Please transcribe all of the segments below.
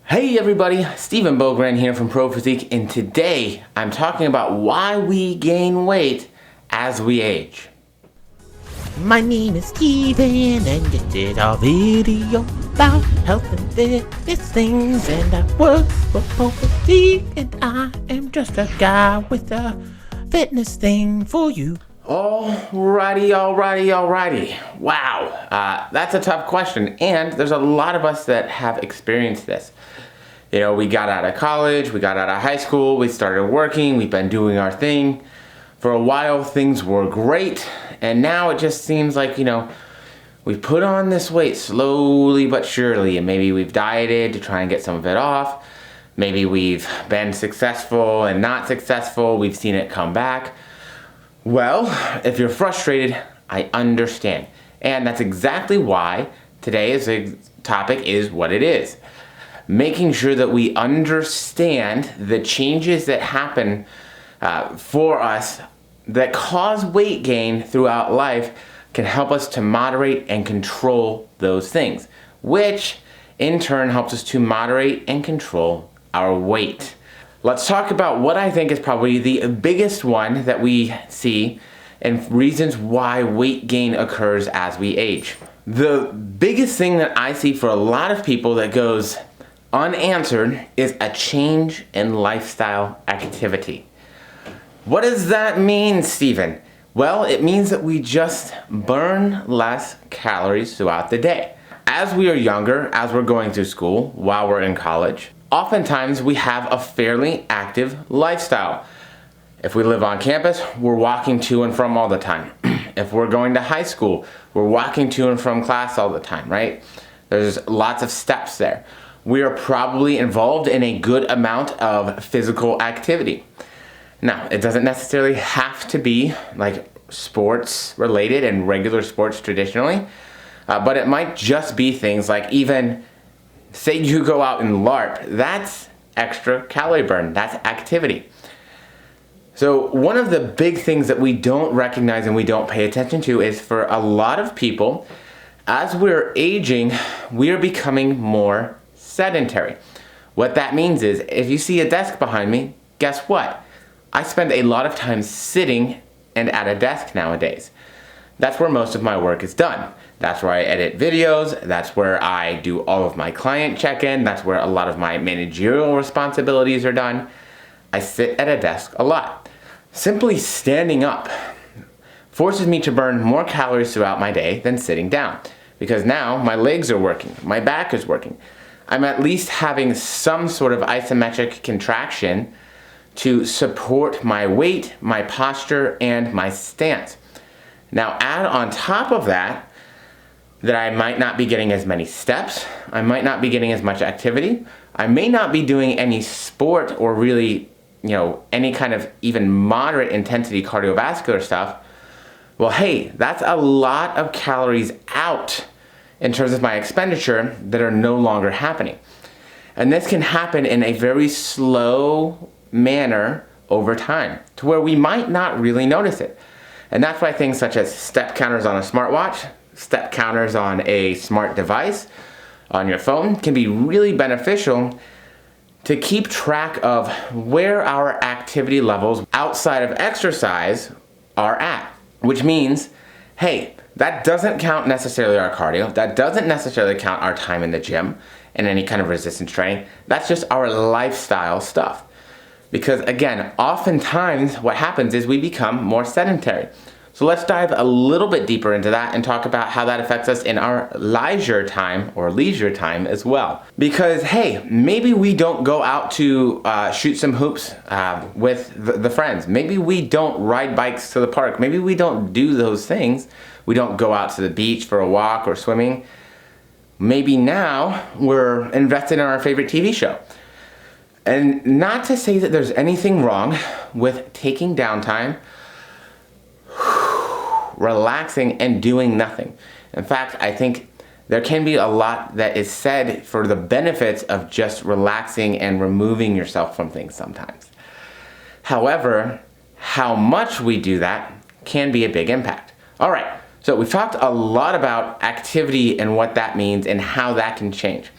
Hey everybody, Stephen Bogran here from Pro Physique, and today I'm talking about why we gain weight as we age. My name is Steven, and this is our video about health and fitness things. And I work for Pro Physique, and I am just a guy with a fitness thing for you. Alrighty. Wow, that's a tough question, and there's a lot of us that have experienced this. You know, we got out of college, we got out of high school, we started working, we've been doing our thing. For a while, things were great, and now it just seems like, we put on this weight slowly but surely, and maybe we've dieted to try and get some of it off. Maybe we've been successful and not successful, we've seen it come back. Well, if you're frustrated, I understand. And that's exactly why today's topic is what it is. Making sure that we understand the changes that happen for us that cause weight gain throughout life can help us to moderate and control those things, which in turn helps us to moderate and control our weight. Let's talk about what I think is probably the biggest one that we see and reasons why weight gain occurs as we age. The biggest thing that I see for a lot of people that goes unanswered is a change in lifestyle activity. What does that mean, Stephen? Well, it means that we just burn less calories throughout the day. As we are younger, as we're going through school, while we're in college, oftentimes we have a fairly active lifestyle. If we live on campus, we're walking to and from all the time. If we're going to high school, we're walking to and from class all the time, right? There's lots of steps there. We are probably involved in a good amount of physical activity. Now, it doesn't necessarily have to be like sports related and regular sports traditionally, but it might just be things like, even say you go out and LARP, that's extra calorie burn, that's activity. So one of the big things that we don't recognize and we don't pay attention to is, for a lot of people, as we're aging, we are becoming more sedentary. What that means is, if you see a desk behind me, guess what? I spend a lot of time sitting and at a desk nowadays. That's where most of my work is done. That's where I edit videos, that's where I do all of my client check-in, that's where a lot of my managerial responsibilities are done. I sit at a desk a lot. Simply standing up forces me to burn more calories throughout my day than sitting down, because now my legs are working, my back is working. I'm at least having some sort of isometric contraction to support my weight, my posture, and my stance. Now add on top of that I might not be getting as many steps, I might not be getting as much activity, I may not be doing any sport or really, any kind of even moderate intensity cardiovascular stuff. Well, hey, that's a lot of calories out in terms of my expenditure that are no longer happening. And this can happen in a very slow manner over time, to where we might not really notice it. And that's why things such as step counters on a smartwatch, step counters on a smart device, on your phone, can be really beneficial to keep track of where our activity levels outside of exercise are at. Which means, hey, that doesn't count necessarily our cardio, that doesn't necessarily count our time in the gym and any kind of resistance training, that's just our lifestyle stuff. Because again, oftentimes what happens is we become more sedentary. So let's dive a little bit deeper into that and talk about how that affects us in our leisure time as well. Because hey, maybe we don't go out to shoot some hoops with the friends. Maybe we don't ride bikes to the park. Maybe we don't do those things. We don't go out to the beach for a walk or swimming. Maybe now we're invested in our favorite TV show. And not to say that there's anything wrong with taking downtime, relaxing, and doing nothing. In fact, I think there can be a lot that is said for the benefits of just relaxing and removing yourself from things sometimes. However, how much we do that can be a big impact. All right, so we've talked a lot about activity and what that means and how that can change.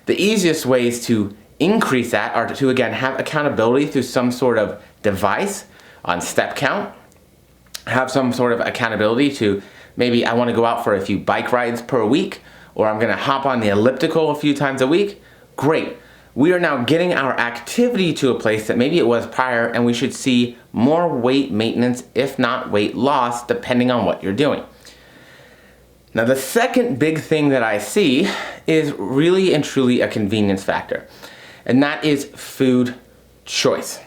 The easiest ways to increase that are to, again, have accountability through some sort of device on step count, have some sort of accountability to maybe I want to go out for a few bike rides per week, or I'm going to hop on the elliptical a few times a week. Great. We are now getting our activity to a place that maybe it was prior, and we should see more weight maintenance, if not weight loss, depending on what you're doing. Now, the second big thing that I see is really and truly a convenience factor, and that is food choice.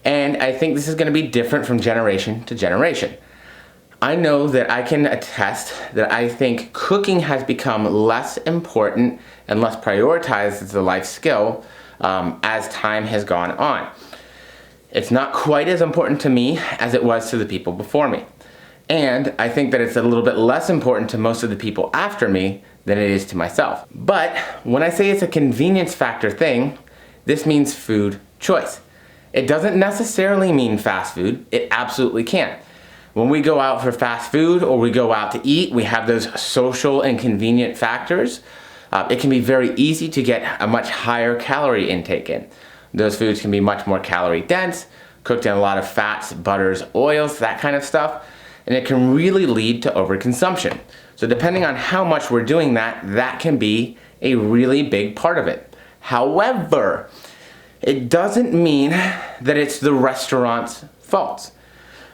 And I think this is going to be different from generation to generation. I know that I can attest that I think cooking has become less important and less prioritized as a life skill as time has gone on. It's not quite as important to me as it was to the people before me. And I think that it's a little bit less important to most of the people after me than it is to myself. But when I say it's a convenience factor thing, this means food choice. It doesn't necessarily mean fast food. It absolutely can. When we go out for fast food or we go out to eat, we have those social and convenient factors. It can be very easy to get a much higher calorie intake in. Those foods can be much more calorie dense, cooked in a lot of fats, butters, oils, that kind of stuff, and it can really lead to overconsumption. So depending on how much we're doing that, that can be a really big part of it. However, it doesn't mean that it's the restaurant's fault,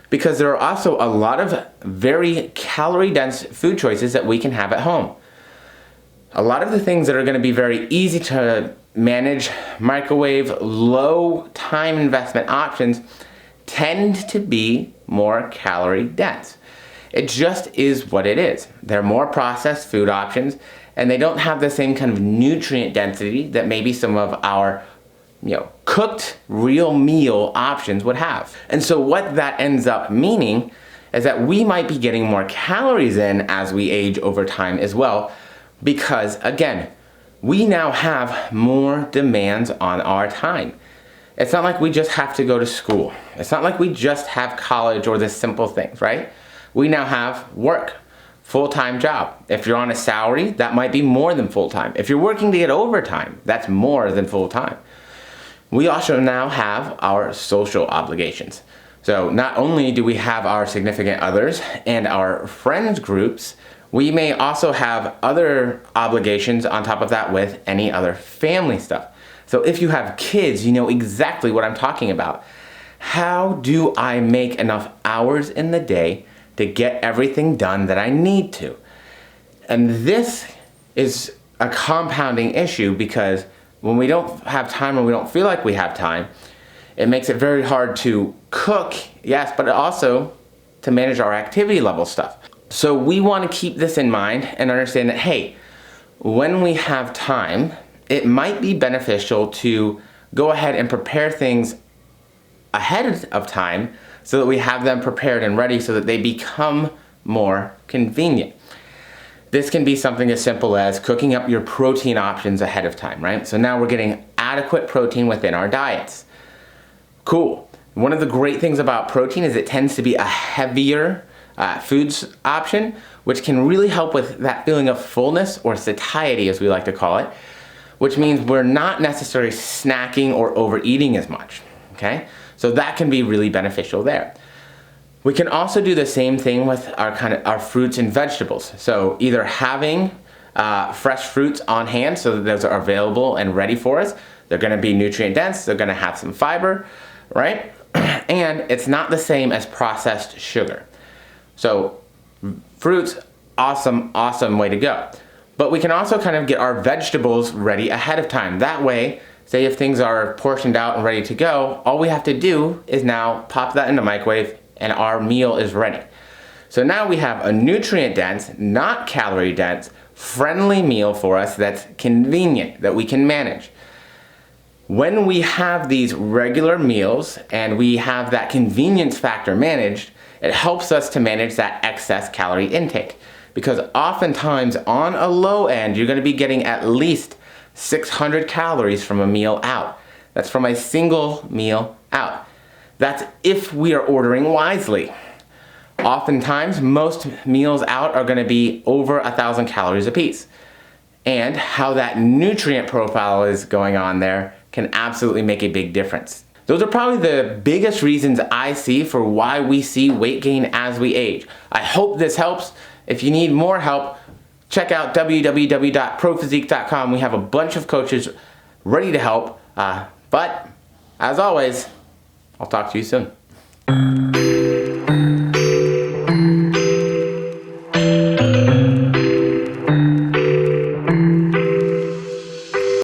because there are also a lot of very calorie-dense food choices that we can have at home. A lot of the things that are going to be very easy to manage, microwave, low time investment options tend to be more calorie-dense. It just is what it is. They're more processed food options, and they don't have the same kind of nutrient density that maybe some of our cooked real meal options would have. And so what that ends up meaning is that we might be getting more calories in as we age over time as well, because again, we now have more demands on our time. It's not like we just have to go to school. It's not like we just have college or the simple things, right? We now have work, full-time job. If you're on a salary, that might be more than full-time. If you're working to get overtime, that's more than full-time. We also now have our social obligations. So not only do we have our significant others and our friends groups, we may also have other obligations on top of that with any other family stuff. So if you have kids, you know exactly what I'm talking about. How do I make enough hours in the day to get everything done that I need to? And this is a compounding issue, because when we don't have time or we don't feel like we have time, it makes it very hard to cook, yes, but also to manage our activity level stuff. So we want to keep this in mind and understand that, hey, when we have time, it might be beneficial to go ahead and prepare things ahead of time so that we have them prepared and ready so that they become more convenient. This can be something as simple as cooking up your protein options ahead of time, right? So now we're getting adequate protein within our diets. Cool. One of the great things about protein is it tends to be a heavier foods option, which can really help with that feeling of fullness, or satiety as we like to call it, which means we're not necessarily snacking or overeating as much, okay? So that can be really beneficial there. We can also do the same thing with our fruits and vegetables. So either having fresh fruits on hand so that those are available and ready for us. They're going to be nutrient dense, they're going to have some fiber, right? And it's not the same as processed sugar. So fruits, awesome way to go. But we can also kind of get our vegetables ready ahead of time. That way, say if things are portioned out and ready to go, all we have to do is now pop that in the microwave and our meal is ready. So now we have a nutrient dense, not calorie dense, friendly meal for us that's convenient, that we can manage. When we have these regular meals and we have that convenience factor managed, it helps us to manage that excess calorie intake. Because oftentimes on a low end, you're going to be getting at least 600 calories from a meal out. That's from a single meal out. That's if we are ordering wisely. Oftentimes, most meals out are going to be over 1,000 calories a piece. and how that nutrient profile is going on there can absolutely make a big difference. Those are probably the biggest reasons I see for why we see weight gain as we age. I hope this helps. If you need more help, check out www.prophysique.com. We have a bunch of coaches ready to help. But as always, I'll talk to you soon.